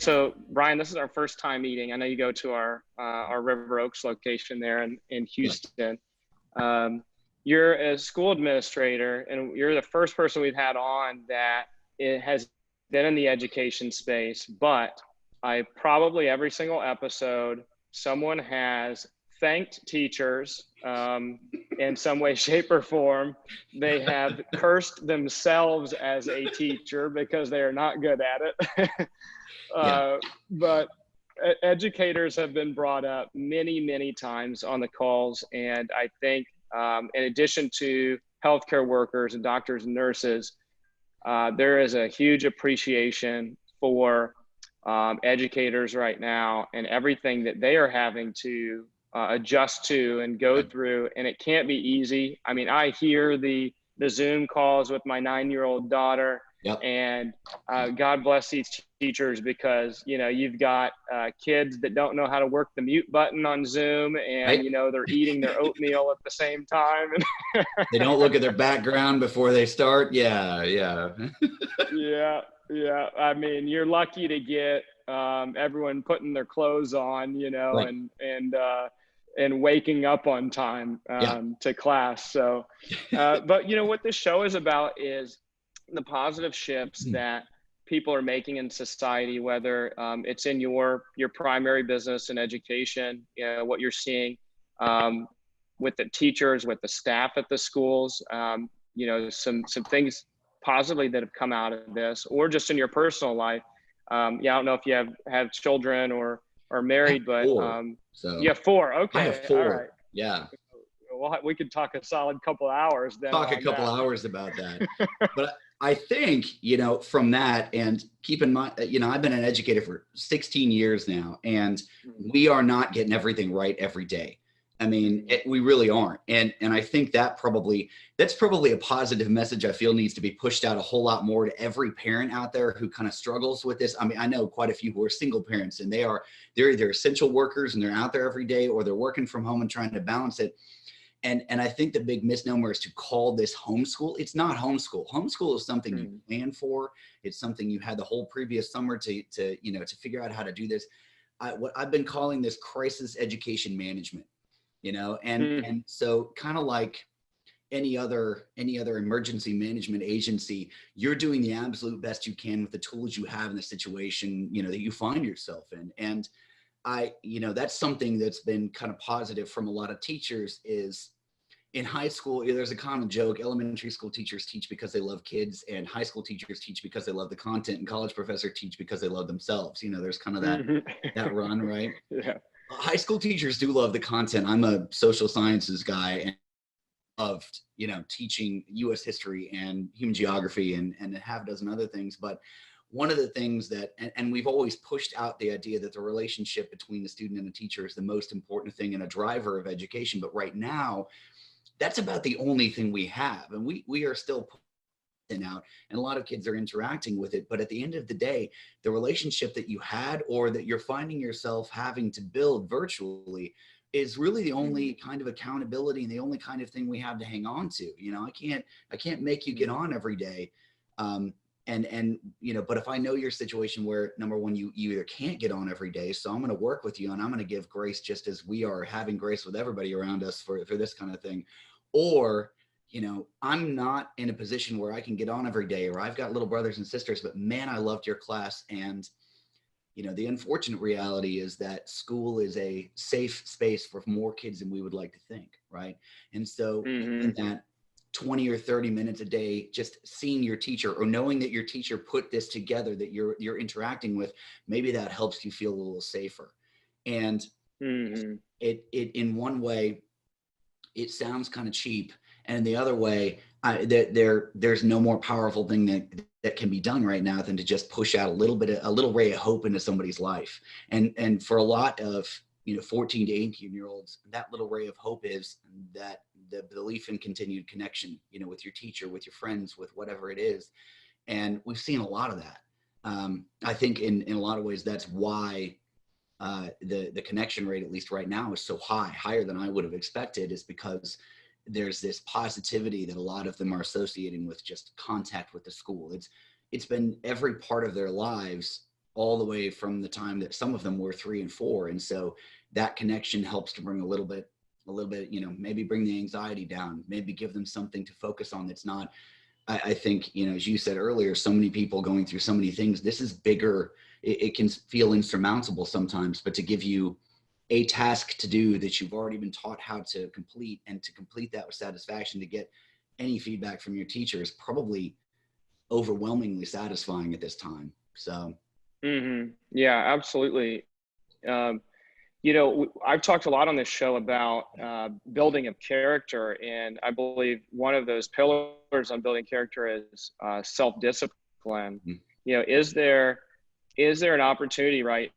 So Brian, this is our first time meeting. I know you go to our River Oaks location there in Yeah. Houston. Um, you're a school administrator, and you're the first person we've had on that it has been in the education space. But I probably every single episode, someone has thanked teachers in some way, shape, or form. They have cursed themselves as a teacher because they are not good at it. Yeah. But educators have been brought up many, many times on the calls. And I think in addition to healthcare workers and doctors and nurses, there is a huge appreciation for educators right now and everything that they are having to adjust to and go through. And it can't be easy. I mean, I hear the Zoom calls with my 9-year-old daughter. Yep. And God bless these teachers, because you've got kids that don't know how to work the mute button on Zoom, and Right. they're eating their oatmeal at the same time. They don't look at their background before they start. Yeah. Yeah. I mean, you're lucky to get everyone putting their clothes on, Right. and waking up on time Yeah. to class. So, but what this show is about is the positive shifts that people are making in society, whether it's in your primary business and education, what you're seeing with the teachers, with the staff at the schools, some things positively that have come out of this, or just in your personal life. I don't know if you have children or are married, but So you have 4. Okay. I have 4. All right. Yeah. Well, we could talk a solid couple of hours then. Talk a couple hours about that. But I think, from that, and keep in mind, I've been an educator for 16 years now, and we are not getting everything right every day. I mean, we really aren't. And I think that's probably a positive message I feel needs to be pushed out a whole lot more to every parent out there who kind of struggles with this. I mean, I know quite a few who are single parents, and they're either essential workers and they're out there every day, or they're working from home and trying to balance it. And I think the big misnomer is to call this homeschool. It's not homeschool. Homeschool is something you plan for. It's something you had the whole previous summer to figure out how to do this. What I've been calling this crisis education management, and so kind of like any other emergency management agency, you're doing the absolute best you can with the tools you have in the situation, that you find yourself in. And that's something that's been kind of positive from a lot of teachers. Is in high school, there's a common joke: elementary school teachers teach because they love kids, and high school teachers teach because they love the content, and college professors teach because they love themselves. There's kind of that run, right? Yeah. High school teachers do love the content. I'm a social sciences guy, and loved, teaching U.S. history and human geography and a half dozen other things. But one of the things that, and we've always pushed out the idea that the relationship between the student and the teacher is the most important thing and a driver of education. But right now, that's about the only thing we have. And we are still putting out, and a lot of kids are interacting with it. But at the end of the day, the relationship that you had, or that you're finding yourself having to build virtually, is really the only kind of accountability and the only kind of thing we have to hang on to. I can't make you get on every day. But if I know your situation where, number one, you either can't get on every day, so I'm going to work with you and I'm going to give grace just as we are having grace with everybody around us for this kind of thing. Or, I'm not in a position where I can get on every day, or I've got little brothers and sisters, but man, I loved your class. And, the unfortunate reality is that school is a safe space for more kids than we would like to think. Right. And so in that 20 or 30 minutes a day, just seeing your teacher, or knowing that your teacher put this together, that you're interacting with, maybe that helps you feel a little safer. And it in one way, it sounds kind of cheap, and the other way, there's no more powerful thing that can be done right now than to just push out a little ray of hope into somebody's life. And for a lot of 14 to 18-year-olds, that little ray of hope is that the belief in continued connection, with your teacher, with your friends, with whatever it is. And we've seen a lot of that. I think in a lot of ways, that's why the connection rate, at least right now, is so higher than I would have expected, is because there's this positivity that a lot of them are associating with just contact with the school. It's been every part of their lives all the way from the time that some of them were 3 and 4. And so that connection helps to bring a little bit, maybe bring the anxiety down, maybe give them something to focus on. That's not, I think, as you said earlier, so many people going through so many things. This is bigger. It can feel insurmountable sometimes, but to give you a task to do that you've already been taught how to complete, and to complete that with satisfaction, to get any feedback from your teacher, is probably overwhelmingly satisfying at this time. So. Yeah, absolutely. I've talked a lot on this show about building of character, and I believe one of those pillars on building character is self-discipline. Is there an opportunity right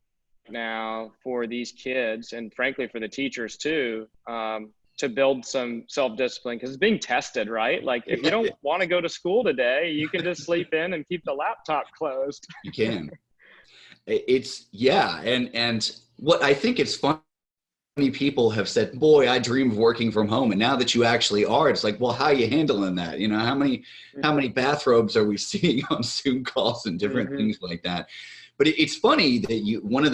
now for these kids, and frankly for the teachers too, to build some self-discipline, because it's being tested, right? Like, if you don't want to go to school today, you can just sleep in and keep the laptop closed. You can. And what I think it's funny, people have said, boy, I dream of working from home. And now that you actually are, it's like, well, how are you handling that? How many bathrobes are we seeing on Zoom calls and different things like that? But it's funny that one of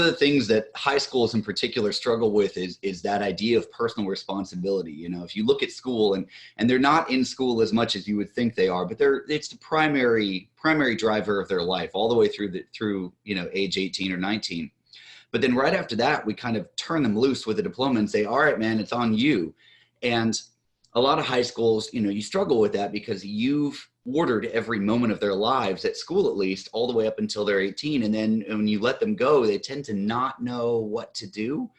the things that high schools in particular struggle with is that idea of personal responsibility. If you look at school, and they're not in school as much as you would think they are, but it's the primary driver of their life all the way through age 18 or 19. But then right after that, we kind of turn them loose with a diploma and say, all right, man, it's on you. And a lot of high schools, you struggle with that because you've ordered every moment of their lives, at school at least, all the way up until they're 18. And then when you let them go, they tend to not know what to do.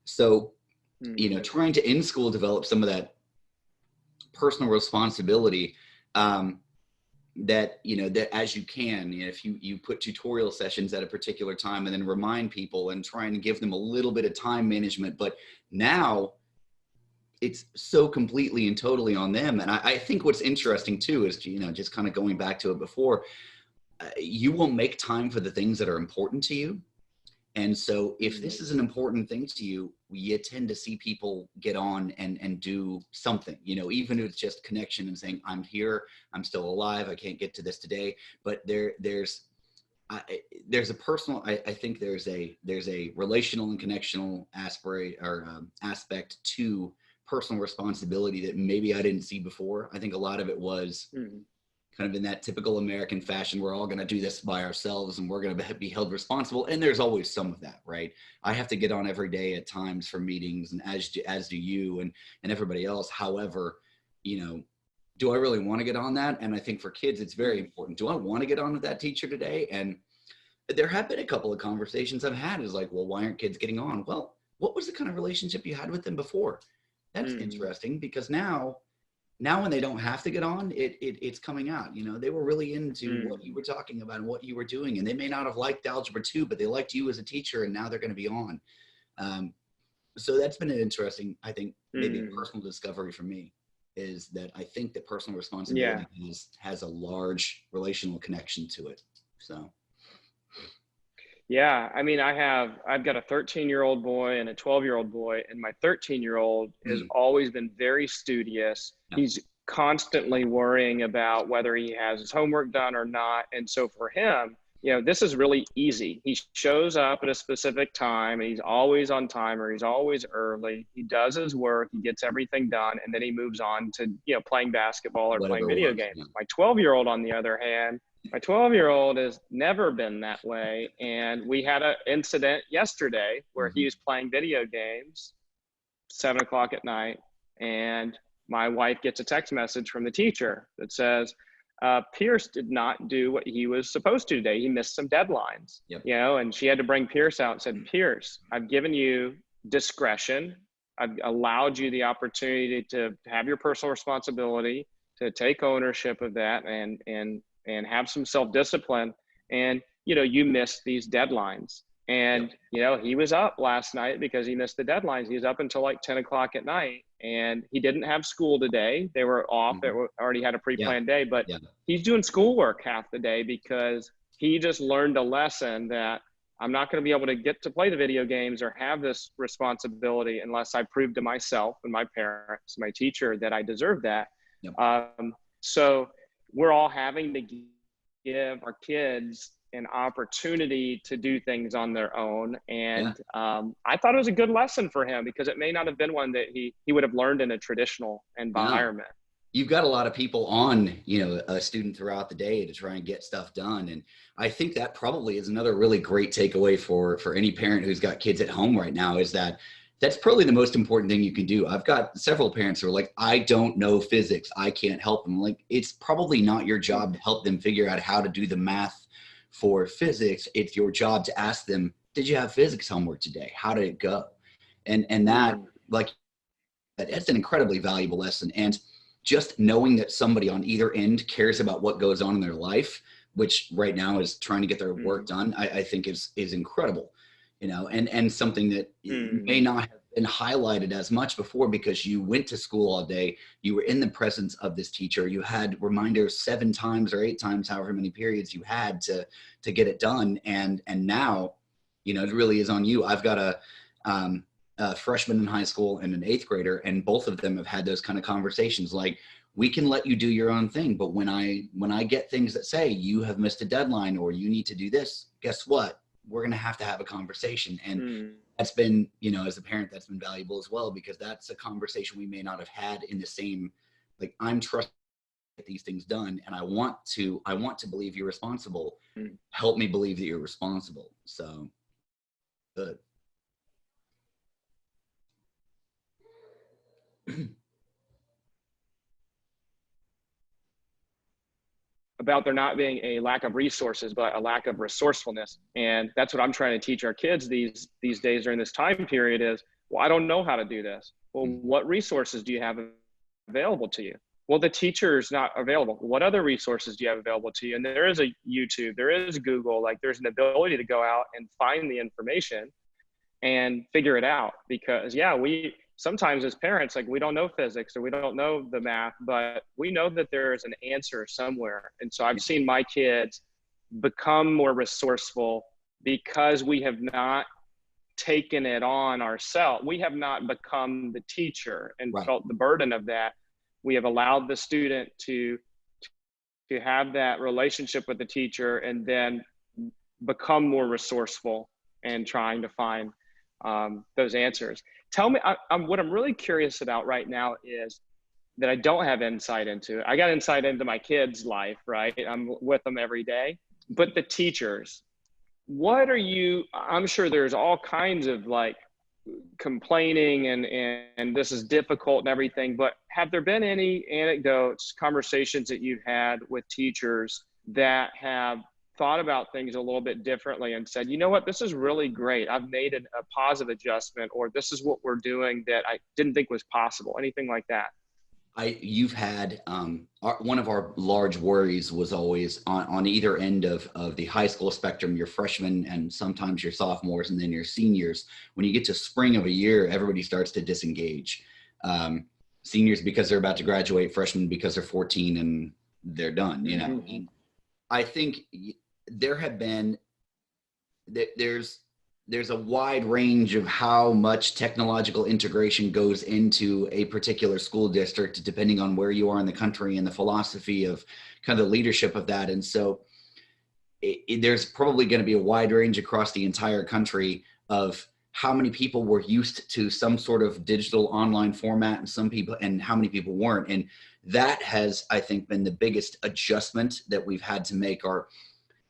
So, trying to in school develop some of that personal responsibility, that as you can, if you put tutorial sessions at a particular time and then remind people and try and give them a little bit of time management. But now it's so completely and totally on them. And I think what's interesting too is, just kind of going back to it before, you will make time for the things that are important to you. And so if this is an important thing to you, you tend to see people get on and do something, even if it's just connection and saying, I'm here, I'm still alive, I can't get to this today. But there's a personal, I think there's a relational and connectional aspect to personal responsibility that maybe I didn't see before. I think a lot of it was kind of in that typical American fashion. We're all going to do this by ourselves and we're going to be held responsible. And there's always some of that, right? I have to get on every day at times for meetings, and as do you and everybody else. However, do I really want to get on that? And I think for kids, it's very important. Do I want to get on with that teacher today? And there have been a couple of conversations I've had is like, well, why aren't kids getting on? Well, what was the kind of relationship you had with them before? That's interesting, because now when they don't have to get on, it's coming out. They were really into what you were talking about and what you were doing, and they may not have liked Algebra 2, but they liked you as a teacher, and now they're going to be on. So that's been an interesting, I think, maybe a personal discovery for me, is that I think that personal responsibility has a large relational connection to it. So. Yeah, I mean, I've got a 13-year-old boy and a 12-year-old boy, and my 13-year-old has always been very studious. Yeah. He's constantly worrying about whether he has his homework done or not. And so for him, this is really easy. He shows up at a specific time, and he's always on time, or he's always early. He does his work, he gets everything done, and then he moves on to, playing basketball or playing video games. Yeah. My 12-year-old, on the other hand, has never been that way. And we had an incident yesterday where he was playing video games 7 o'clock at night, and my wife gets a text message from the teacher that says, Pierce did not do what he was supposed to today. He missed some deadlines. Yep. And she had to bring Pierce out and said, Pierce, I've given you discretion. I've allowed you the opportunity to have your personal responsibility, to take ownership of that, and have some self-discipline. And, you missed these deadlines. And, he was up last night because he missed the deadlines. He was up until like 10 o'clock at night, and he didn't have school today. They were off. They already had a pre-planned day, but he's doing schoolwork half the day because he just learned a lesson that I'm not going to be able to get to play the video games or have this responsibility unless I prove to myself and my parents, my teacher, that I deserve that. Yep. So we're all having to give our kids an opportunity to do things on their own. Yeah. And I thought it was a good lesson for him because it may not have been one that he would have learned in a traditional No. environment. You've got a lot of people on, a student throughout the day to try and get stuff done. And I think that probably is another really great takeaway for any parent who's got kids at home right now, is that that's probably the most important thing you can do. I've got several parents who are like, I don't know physics, I can't help them. Like, it's probably not your job to help them figure out how to do the math for physics. It's your job to ask them, did you have physics homework today? How did it go? And that, like, that's an incredibly valuable lesson. And just knowing that somebody on either end cares about what goes on in their life, which right now is trying to get their work done, I think is incredible, and something that may not have been highlighted as much before because you went to school all day, you were in the presence of this teacher, you had reminders 7 times or 8 times, however many periods you had to get it done. And now, it really is on you. I've got a freshman in high school and an 8th grader, and both of them have had those kind of conversations. Like, we can let you do your own thing, but when I get things that say you have missed a deadline or you need to do this, guess what? We're going to have a conversation. And that's been, as a parent, that's been valuable as well, because that's a conversation we may not have had in the same, like, I'm trusting to get these things done, and I want to believe you're responsible. Help me believe that you're responsible. So good. About there not being a lack of resources, but a lack of resourcefulness. And that's what I'm trying to teach our kids these days during this time period is, well, I don't know how to do this. Well, what resources do you have available to you? Well, the teacher's not available. What other resources do you have available to you? And there is a YouTube, there is Google, like there's an ability to go out and find the information and figure it out. Because we sometimes as parents, like, we don't know physics or we don't know the math, but we know that there is an answer somewhere. And so I've seen my kids become more resourceful because we have not taken it on ourselves. We have not become the teacher and felt the burden of that. We have allowed the student to have that relationship with the teacher and then become more resourceful and trying to find those answers. Tell me, what I'm really curious about right now is that I don't have insight into. I got insight into my kids' life, right? I'm with them every day. But the teachers, I'm sure there's all kinds of like complaining and this is difficult and everything, but have there been any anecdotes, conversations that you've had with teachers that have thought about things a little bit differently and said, you know what, this is really great. I've made a positive adjustment, or this is what we're doing that I didn't think was possible, anything like that? You've had, one of our large worries was always on either end of the high school spectrum, your freshmen and sometimes your sophomores and then your seniors. When you get to spring of a year, everybody starts to disengage. Seniors because they're about to graduate, freshmen because they're 14 and they're done, I think there have been, there's a wide range of how much technological integration goes into a particular school district, depending on where you are in the country and the philosophy of kind of the leadership of that. And so there's probably going to be a wide range across the entire country of how many people were used to some sort of digital online format and how many people weren't. And that has, I think, been the biggest adjustment that we've had to make. Our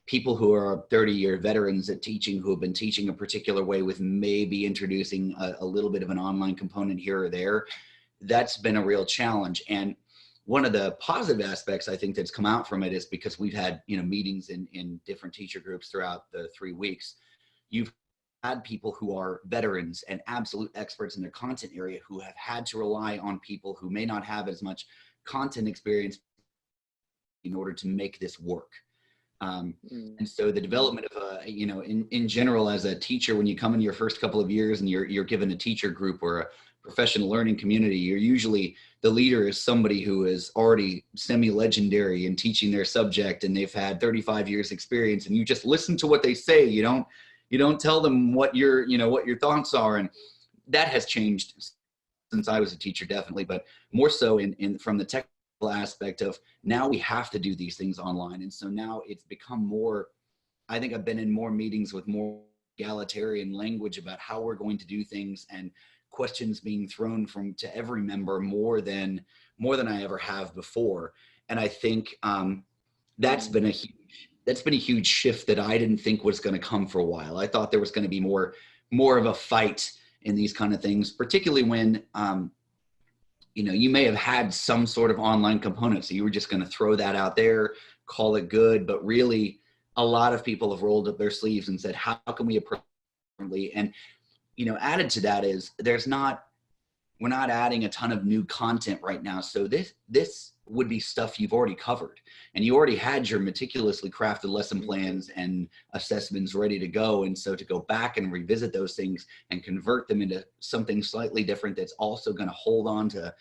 people who are 30-year veterans at teaching, who have been teaching a particular way with maybe introducing a little bit of an online component here or there, that's been a real challenge. And one of the positive aspects I think that's come out from it is because we've had, meetings in different teacher groups throughout the 3 weeks. You've had people who are veterans and absolute experts in their content area who have had to rely on people who may not have as much content experience in order to make this work. And so the development of, in general, as a teacher, when you come in your first couple of years and you're given a teacher group or a professional learning community, you're usually, the leader is somebody who is already semi-legendary in teaching their subject and they've had 35 years experience, and you just listen to what they say. You don't tell them what your thoughts are. And that has changed since I was a teacher, definitely, but more so from the technical aspect of now we have to do these things online. And so now it's become more, I think I've been in more meetings with more egalitarian language about how we're going to do things, and questions being thrown to every member more than I ever have before. And I think that's been a huge shift that I didn't think was going to come for a while. I thought there was going to be more of a fight in these kind of things, particularly when you may have had some sort of online component, so you were just going to throw that out there, call it good. But really, a lot of people have rolled up their sleeves and said, how can we approach it differently? And added to that is we're not adding a ton of new content right now. So this would be stuff you've already covered, and you already had your meticulously crafted lesson plans and assessments ready to go. And so to go back and revisit those things and convert them into something slightly different that's also going to hold on to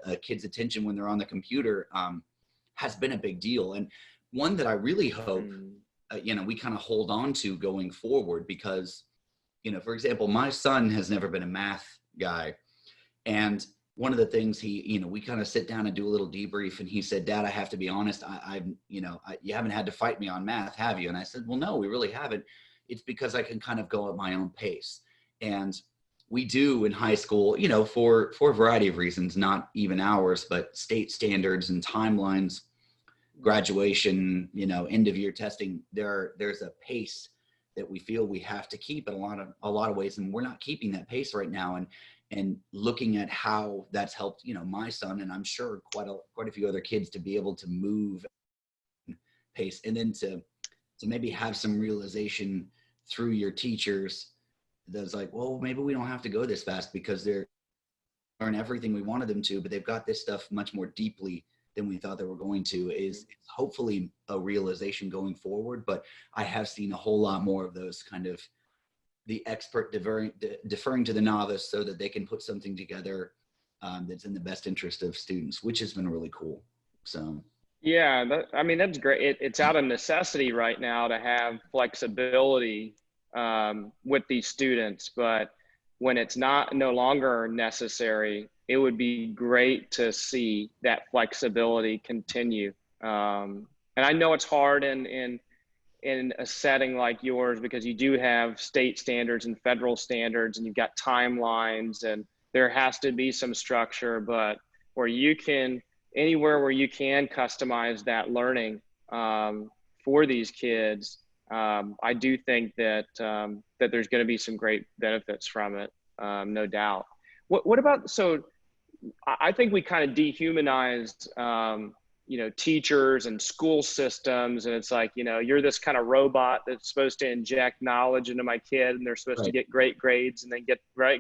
a kid's attention when they're on the computer has been a big deal, and one that I really hope we kind of hold on to going forward. Because for example, my son has never been a math guy, and one of the things we kind of sit down and do a little debrief, and he said, "Dad, I have to be honest. You haven't had to fight me on math, have you?" And I said, "Well, no, we really haven't. It's because I can kind of go at my own pace." And we do in high school, for a variety of reasons, not even ours, but state standards and timelines, graduation, end of year testing. There's a pace that we feel we have to keep in a lot of ways, and we're not keeping that pace right now. And looking at how that's helped, my son, and I'm sure quite a few other kids, to be able to move pace, and then to maybe have some realization through your teachers that's like, well, maybe we don't have to go this fast, because they're learn everything we wanted them to, but they've got this stuff much more deeply than we thought they were going to, is hopefully a realization going forward. But I have seen a whole lot more of those kind of the expert deferring to the novice so that they can put something together that's in the best interest of students, which has been really cool. So yeah, that's great. It's out of necessity right now to have flexibility with these students, but when it's no longer necessary, it would be great to see that flexibility continue. And I know it's hard in a setting like yours, because you do have state standards and federal standards, and you've got timelines, and there has to be some structure. But anywhere where you can customize that learning for these kids, I do think that there's going to be some great benefits from it, no doubt. What about, so I think we kind of dehumanized teachers and school systems, and it's like, you're this kind of robot that's supposed to inject knowledge into my kid, and they're supposed to get great grades and then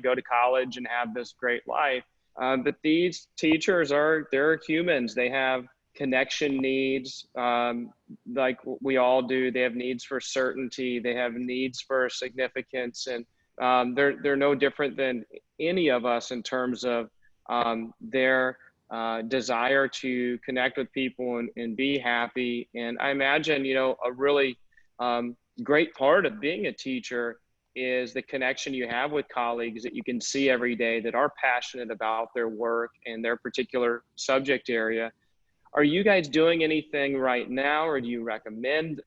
go to college and have this great life. But these teachers they're humans. They have connection needs, like we all do. They have needs for certainty. They have needs for significance, and they're no different than any of us in terms of their desire to connect with people and be happy. And I imagine, a really great part of being a teacher is the connection you have with colleagues that you can see every day that are passionate about their work and their particular subject area. Are you guys doing anything right now, or do you recommend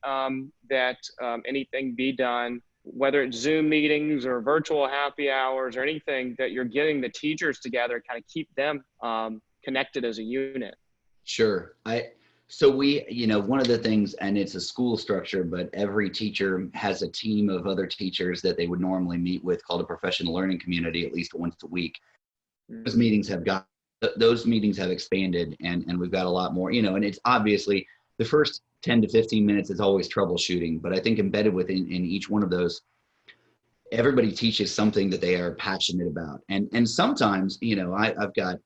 that anything be done, whether it's Zoom meetings or virtual happy hours or anything, that you're getting the teachers together, kind of keep them connected as a unit? Sure. So we, one of the things, and it's a school structure, but every teacher has a team of other teachers that they would normally meet with, called a professional learning community, at least once a week. Those meetings have expanded, and we've got a lot more, and it's obviously the first 10 to 15 minutes is always troubleshooting, but I think embedded within in each one of those, everybody teaches something that they are passionate about. And sometimes, I've got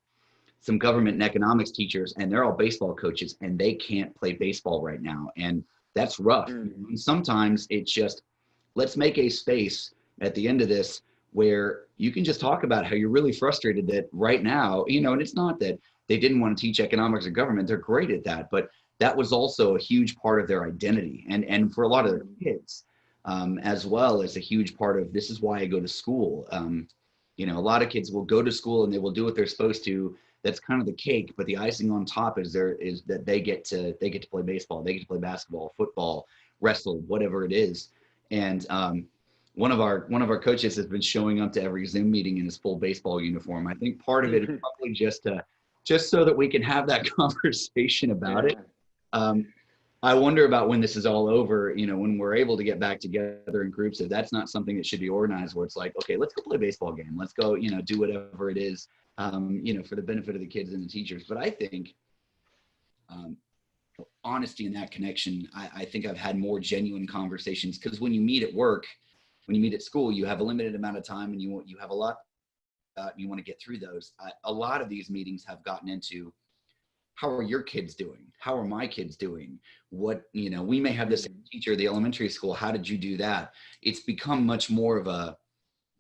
some government and economics teachers, and they're all baseball coaches, and they can't play baseball right now. And that's rough. And sometimes it's just, let's make a space at the end of this where you can just talk about how you're really frustrated that right now, and it's not that they didn't want to teach economics or government. They're great at that, but that was also a huge part of their identity. And for a lot of their kids, as well as a huge part of, this is why I go to school. You know, a lot of kids will go to school and they will do what they're supposed to. That's kind of the cake, but the icing on top is that they get to play baseball, they get to play basketball, football, wrestle, whatever it is. And one of our coaches has been showing up to every Zoom meeting in his full baseball uniform. I think part of it is probably just so that we can have that conversation about it. I wonder about when this is all over, you know, when we're able to get back together in groups, if that's not something that should be organized, where it's like, okay, let's go play a baseball game. Let's go, you know, do whatever it is, you know, for the benefit of the kids and the teachers. But I think honesty in that connection, I think I've had more genuine conversations, because when you meet at work, when you meet at school, you have a limited amount of time and you have a lot, you want to get through those. A lot of these meetings have gotten into, how are your kids doing? How are my kids doing? What, you know, we may have the same teacher at the elementary school. How did you do that? It's become much more of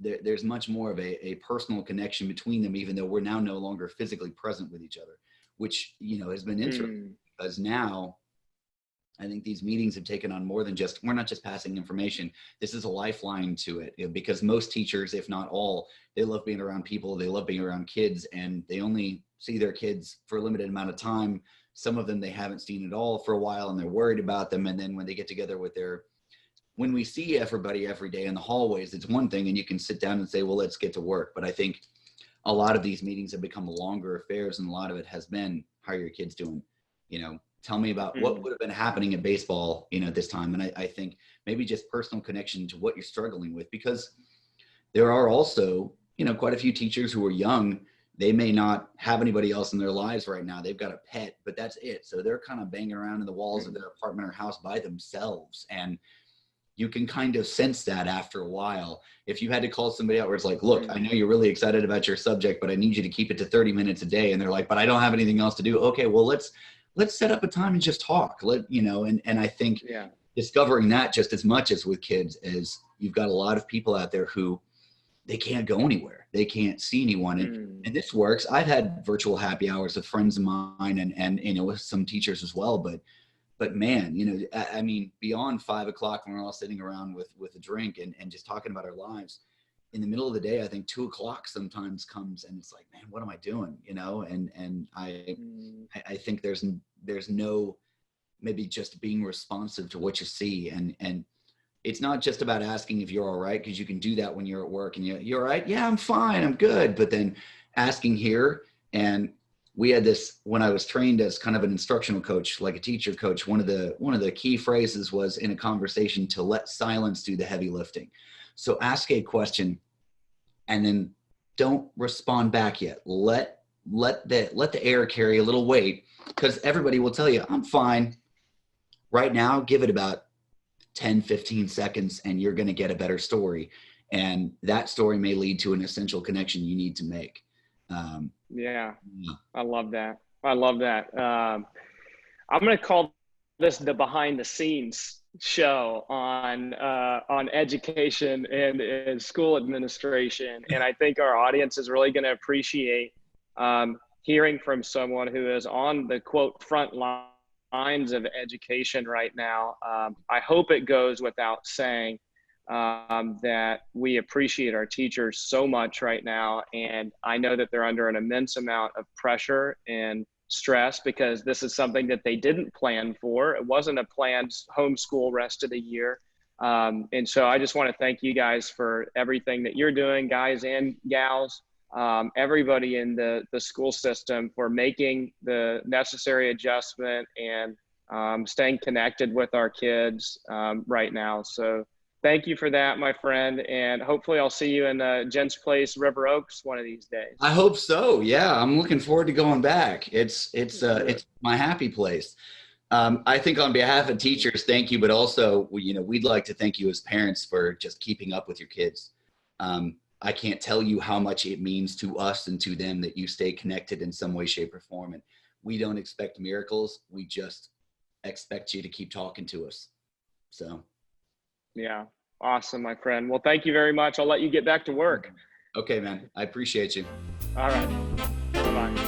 there's much more of a personal connection between them, even though we're now no longer physically present with each other, which, you know, has been interesting because now I think these meetings have taken on more than just, we're not just passing information. This is a lifeline to it, you know, because most teachers, if not all, they love being around people. They love being around kids, and they only see their kids for a limited amount of time. Some of them they haven't seen at all for a while, and they're worried about them. And then when they get together with when we see everybody every day in the hallways, it's one thing, and you can sit down and say, well, let's get to work. But I think a lot of these meetings have become longer affairs, and a lot of it has been, how are your kids doing? You know, tell me about what would have been happening in baseball, you know, this time. And I think maybe just personal connection to what you're struggling with, because there are also, you know, quite a few teachers who are young. They may not have anybody else in their lives right now. They've got a pet, but that's it. So they're kind of banging around in the walls of their apartment or house by themselves. And you can kind of sense that after a while. If you had to call somebody out where it's like, look, I know you're really excited about your subject, but I need you to keep it to 30 minutes a day. And they're like, but I don't have anything else to do. Okay, well, let's set up a time and just talk. You know, and I think discovering that just as much as with kids is, you've got a lot of people out there who they can't go anywhere. They can't see anyone. And this works. I've had virtual happy hours with friends of mine and you know, with some teachers as well. But man, you know, I mean, beyond 5 o'clock when we're all sitting around with a drink and just talking about our lives, in the middle of the day, I think 2 o'clock sometimes comes, and it's like, man, what am I doing? You know, and I think there's no, maybe just being responsive to what you see. And it's not just about asking if you're all right, because you can do that when you're at work and you're all right. Yeah, I'm fine. I'm good. But then asking here, and we had this, when I was trained as kind of an instructional coach, like a teacher coach, one of the key phrases was in a conversation to let silence do the heavy lifting. So ask a question and then don't respond back yet. Let the air carry a little weight, because everybody will tell you, I'm fine. Right now, give it about 10, 15 seconds and you're going to get a better story. And that story may lead to an essential connection you need to make. I love that. I'm going to call this the behind the scenes show on education and school administration. And I think our audience is really going to appreciate hearing from someone who is on the quote front lines of education right now. I hope it goes without saying that we appreciate our teachers so much right now. And I know that they're under an immense amount of pressure and stress, because this is something that they didn't plan for. It wasn't a planned homeschool rest of the year. And so I just want to thank you guys for everything that you're doing, guys and gals, everybody in the school system, for making the necessary adjustment and staying connected with our kids right now. So thank you for that, my friend. And hopefully I'll see you in Gents Place, River Oaks one of these days. I hope so. Yeah, I'm looking forward to going back. It's my happy place. I think on behalf of teachers, thank you. But also, you know, we'd like to thank you as parents for just keeping up with your kids. I can't tell you how much it means to us and to them that you stay connected in some way, shape, or form. And we don't expect miracles. We just expect you to keep talking to us. So. Yeah. Awesome, my friend. Well, thank you very much. I'll let you get back to work. Okay, man. I appreciate you. All right. Bye-bye.